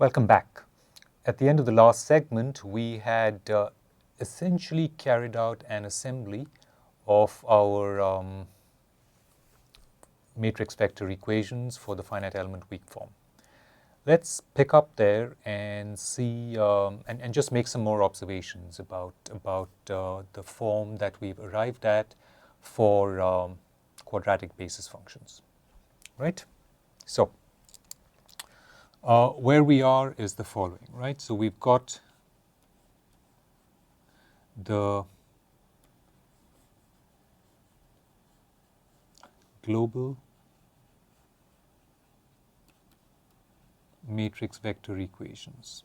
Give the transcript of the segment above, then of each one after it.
Welcome back. At the end of the last segment, we had essentially carried out an assembly of our matrix vector equations for the finite element weak form. Let's pick up there and see and just make some more observations about the form that we've arrived at for quadratic basis functions. Right? So where we are is the following, right? So we've got the global matrix vector equations.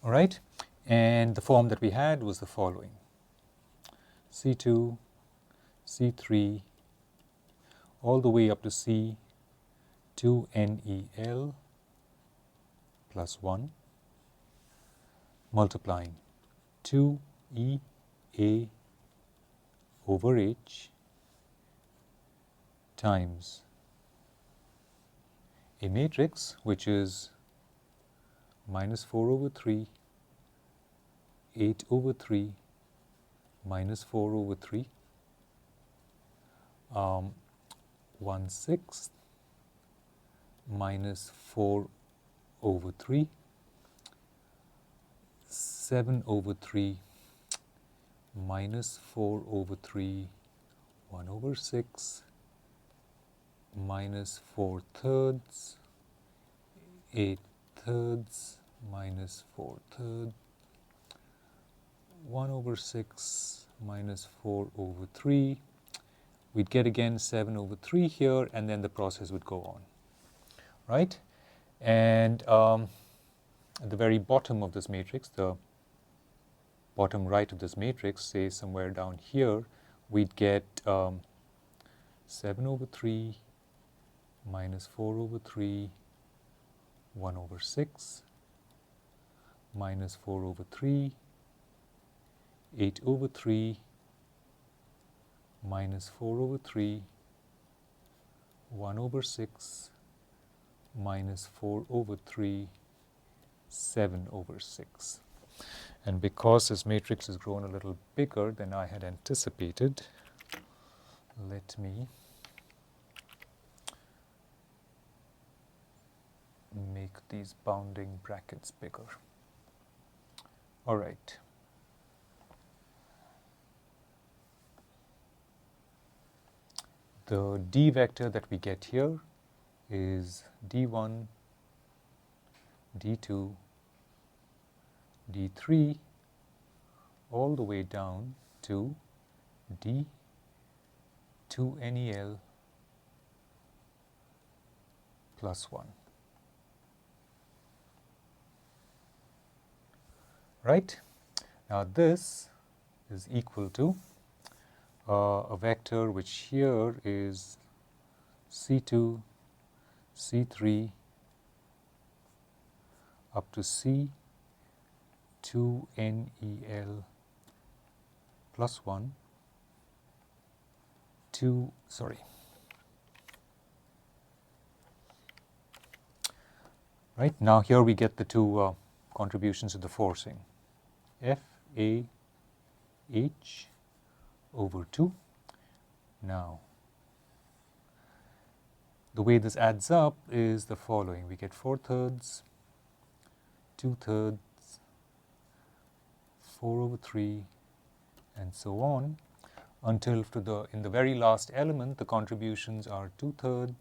All right, and the form that we had was the following: C2, C3, all the way up to C, 2NEL plus 1, multiplying 2EA over H times a matrix which is minus 4 over 3, 8 over 3, minus 4 over 3, 1/6 minus 4 over 3, 7 over 3, minus 4 over 3, 1 over 6, minus 4/3, 8/3, minus 4/3, 1 over 6, minus 4 over 3. We'd get again 7 over 3 here, and then the process would go on, right? And at the very bottom of this matrix, the bottom right of this matrix, say somewhere down here, we'd get 7 over 3, minus 4 over 3, 1 over 6, minus 4 over 3, 8 over 3, minus 4 over 3, 1 over 6, minus 4 over 3, 7 over 6. And because this matrix has grown a little bigger than I had anticipated, let me make these bounding brackets bigger. All right. The D vector that we get here is D1, D2, D3, all the way down to D2NEL plus 1. Right? Now this is equal to a vector which here is C2, C3 up to C2NEL plus 1 to, right, now here we get the two contributions of the forcing, FAH over 2. Now, the way this adds up is the following. We get 4/3, 2/3, 4 over 3, and so on, until in the very last element, the contributions are 2/3,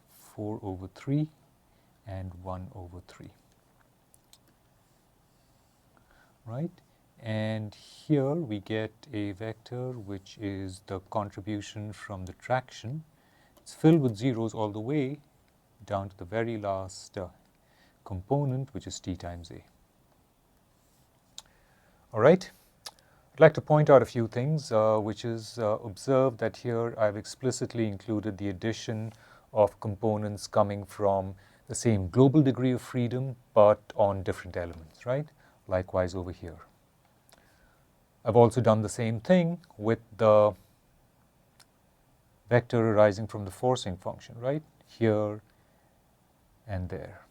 4 over 3, and 1 over 3. Right? And here we get a vector which is the contribution from the traction. It's filled with zeros all the way down to the very last component, which is t times a. All right. I'd like to point out a few things, which is observe that here I've explicitly included the addition of components coming from the same global degree of freedom, but on different elements, right? likewise over here. I've also done the same thing with the vector arising from the forcing function, right? Here and there.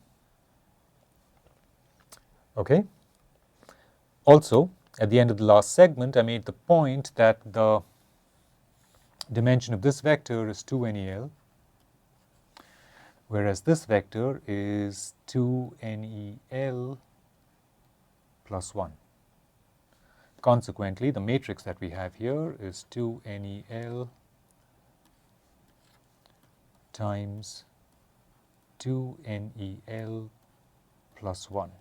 Okay? Also, at the end of the last segment, I made the point that the dimension of this vector is 2NEL, whereas this vector is 2NEL plus 1. Consequently, the matrix that we have here is 2NEL times 2NEL plus 1.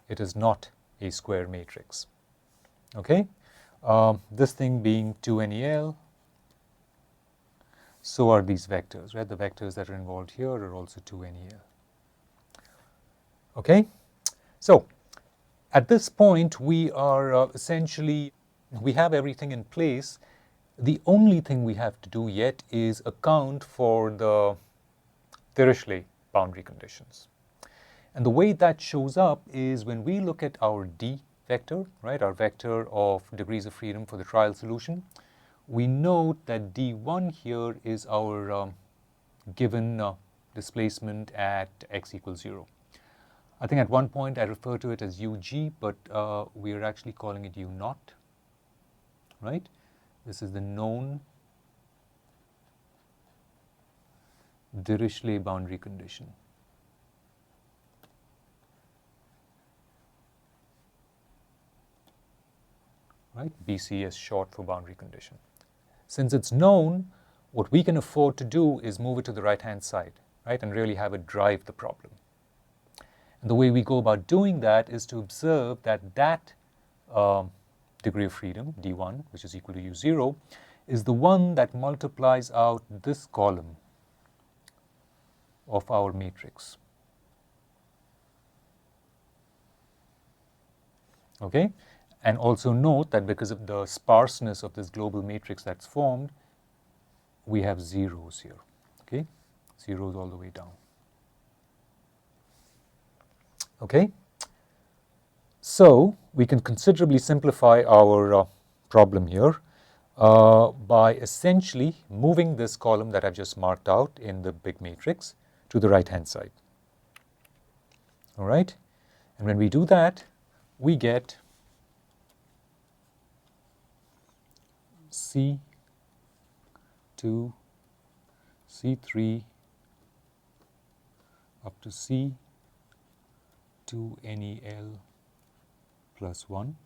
It is not a square matrix. Okay? This thing being 2NEL, so are these vectors, right? The vectors that are involved here are also 2NEL. Okay? So, at this point, we are essentially, we have everything in place. The only thing we have to do yet is account for the Dirichlet boundary conditions. And the way that shows up is when we look at our D vector, right, our vector of degrees of freedom for the trial solution, we note that D1 here is our given displacement at x equals 0. I think at one point I referred to it as UG, but we are actually calling it U0, right? This is the known Dirichlet boundary condition. Right? BC is short for boundary condition. Since it's known, what we can afford to do is move it to the right-hand side, right, and really have it drive the problem. And the way we go about doing that is to observe that that degree of freedom, D1, which is equal to U0, is the one that multiplies out this column of our matrix. Okay? And also note that because of the sparseness of this global matrix that's formed, we have zeros here. Okay? Zeros all the way down. Okay? So, we can considerably simplify our problem here by essentially moving this column that I've just marked out in the big matrix to the right-hand side. All right? And when we do that, we get C2, C3 up to C 2NEL plus 1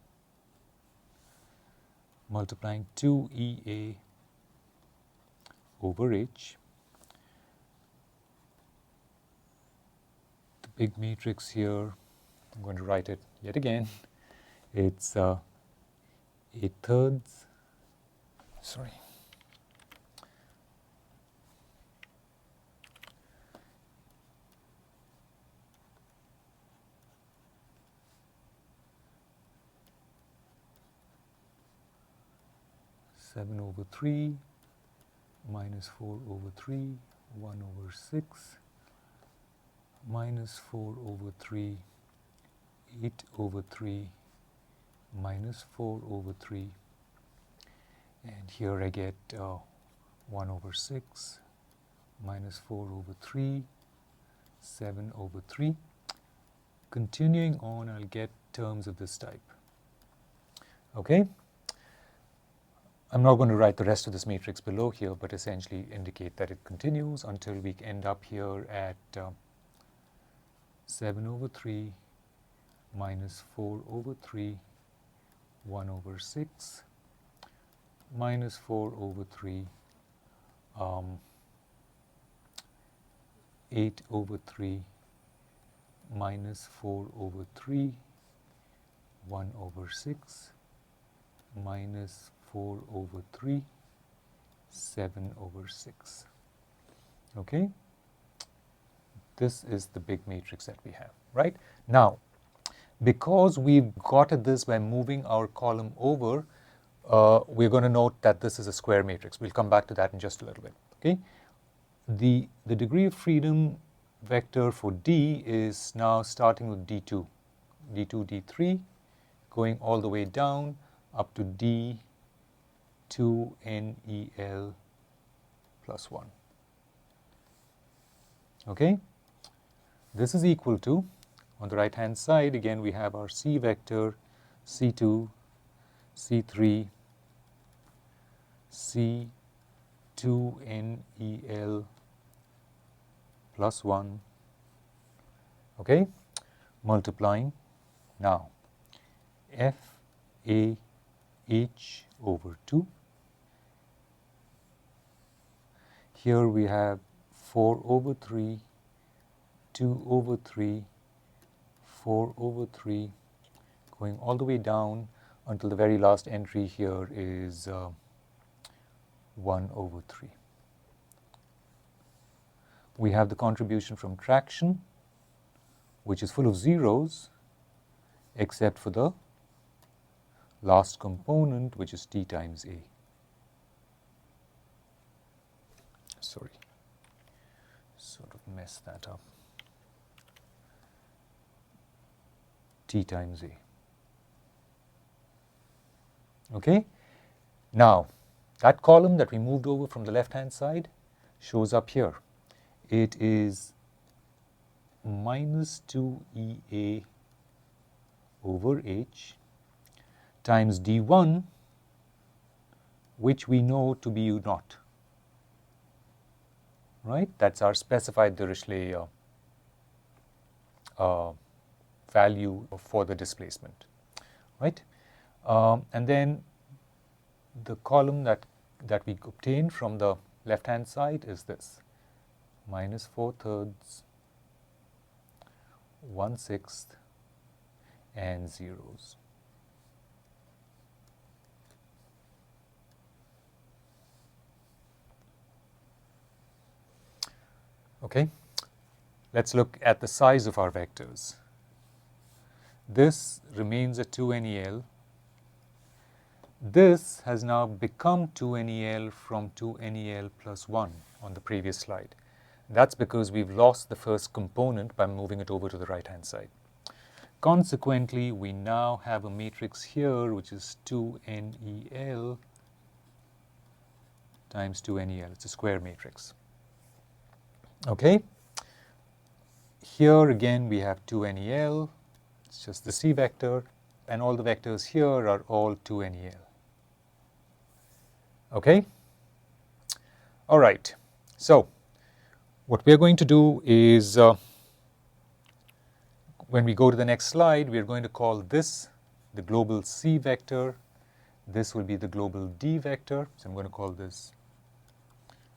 multiplying 2EA over H. The big matrix here, I'm going to write it yet again. It's 8/3, sorry. Seven over 3 minus 4 over 3, 1 over 6, minus 4 over 3, 8 over 3, minus 4 over 3, and here I get 1 over 6, minus 4 over 3, 7 over 3. Continuing on, I'll get terms of this type. Okay? I'm not going to write the rest of this matrix below here, but essentially indicate that it continues until we end up here at 7 over 3, minus 4 over 3, 1 over 6, minus 4 over 3, 8 over 3, minus 4 over 3, 1 over 6, minus 4 over 3, 7 over 6. Okay? This is the big matrix that we have, right? Now, because we've got at this by moving our column over, we're going to note that this is a square matrix. We'll come back to that in just a little bit, okay? The degree of freedom vector for D is now starting with D2, d2, d3, going all the way down up to d2nel plus 1. Okay, this is equal to, on the right hand side again we have our c vector, c2, c3, c2nel plus 1, okay, multiplying now f a h over 2. Here we have 4 over 3, 2 over 3, 4 over 3, going all the way down until the very last entry here is 1 over 3. We have the contribution from traction, which is full of zeros, except for the last component, which is t times a. Sorry, sort of messed that up. T times a. Okay, now that column that we moved over from the left hand side shows up here. It is minus 2ea over h times d1, which we know to be u naught. Right? That's our specified Dirichlet value for the displacement. Right? And then the column that we obtained from the left hand side is this: minus 4/3, 1/6, and zeros. Okay, let's look at the size of our vectors. This remains a 2NEL. This has now become 2NEL from 2NEL plus 1 on the previous slide. That's because we've lost the first component by moving it over to the right hand side. Consequently, we now have a matrix here which is 2NEL times 2NEL. It's a square matrix. Okay, here again we have 2NEL, it's just the c vector, and all the vectors here are all 2NEL. Okay, all right, so what we're going to do is when we go to the next slide, we're going to call this the global c vector, this will be the global d vector, so I'm going to call this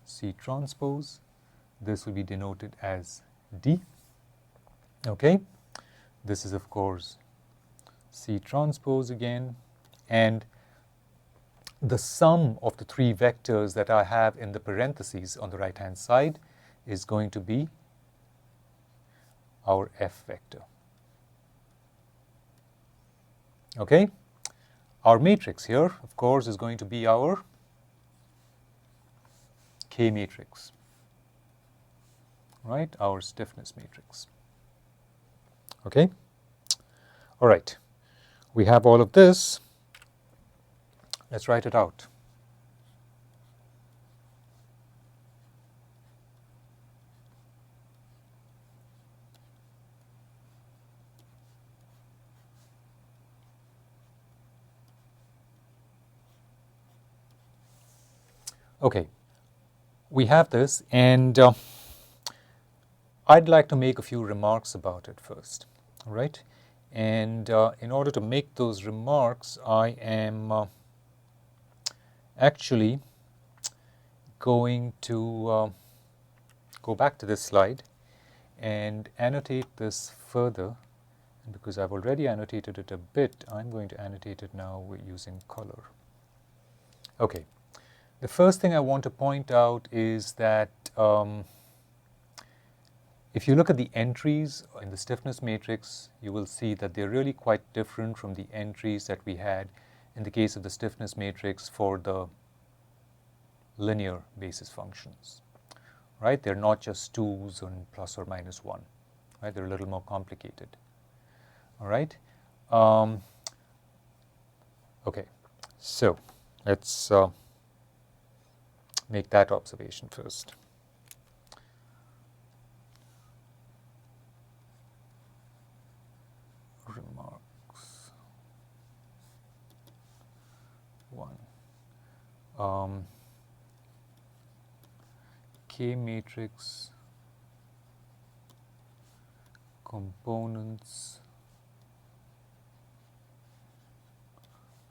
c transpose. This will be denoted as D. Okay, this is of course C transpose again, and the sum of the three vectors that I have in the parentheses on the right hand side is going to be our F vector. Okay, our matrix here of course is going to be our K matrix. Right, our stiffness matrix. Okay, all right, we have all of this. Let's write it out. Okay, we have this, and I'd like to make a few remarks about it first, all right? And in order to make those remarks, I am actually going to go back to this slide and annotate this further. And because I've already annotated it a bit, I'm going to annotate it now using color. Okay, the first thing I want to point out is that if you look at the entries in the stiffness matrix, you will see that they're really quite different from the entries that we had in the case of the stiffness matrix for the linear basis functions. Right? They're not just 2s and plus or minus 1. Right? They're a little more complicated. All right. Okay, so let's make that observation first. Remarks 1. K matrix components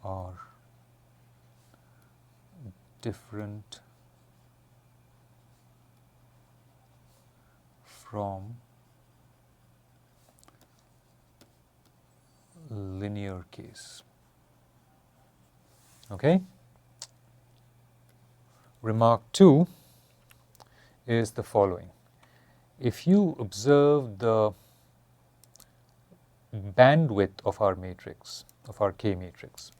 are different from linear case. Okay? Remark 2 is the following. If you observe the bandwidth of our matrix, of our K matrix,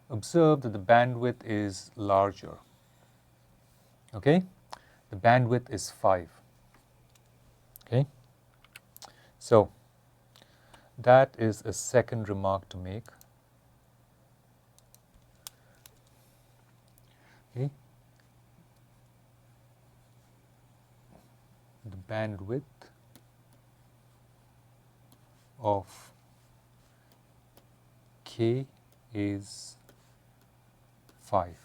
observe that the bandwidth is larger. Okay? The bandwidth is 5. Okay? So, that is a second remark to make. Okay? The bandwidth of K is 5.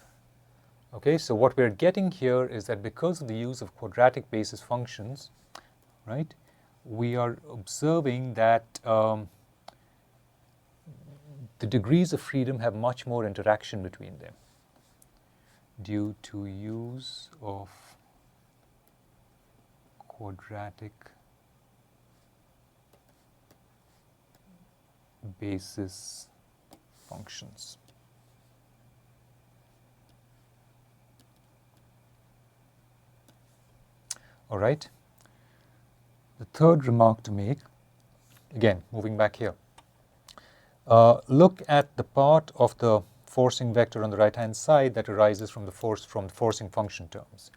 Okay, so what we're getting here is that because of the use of quadratic basis functions, right, we are observing that the degrees of freedom have much more interaction between them due to use of quadratic basis functions. All right. The third remark to make, again, moving back here. Look at the part of the forcing vector on the right-hand side that arises from the forcing function terms.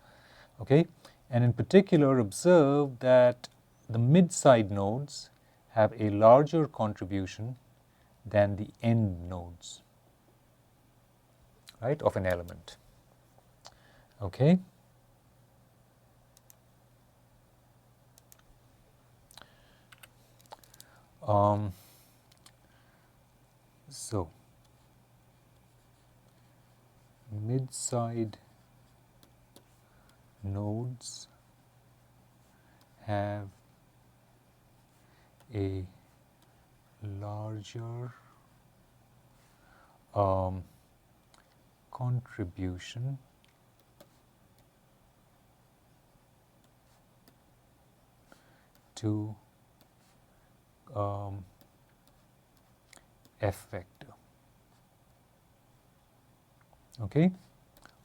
Okay? And in particular, observe that the mid-side nodes have a larger contribution than the end nodes, right, of an element. Okay? So, mid-side nodes have a larger contribution to F vector. Okay?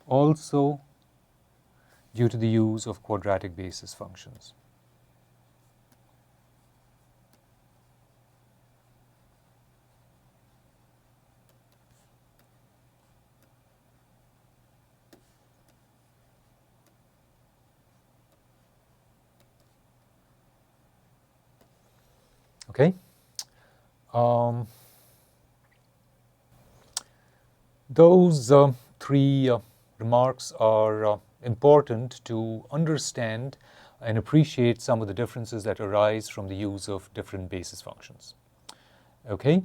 Also due to the use of quadratic basis functions. Okay? Those three remarks are important to understand and appreciate some of the differences that arise from the use of different basis functions. Okay?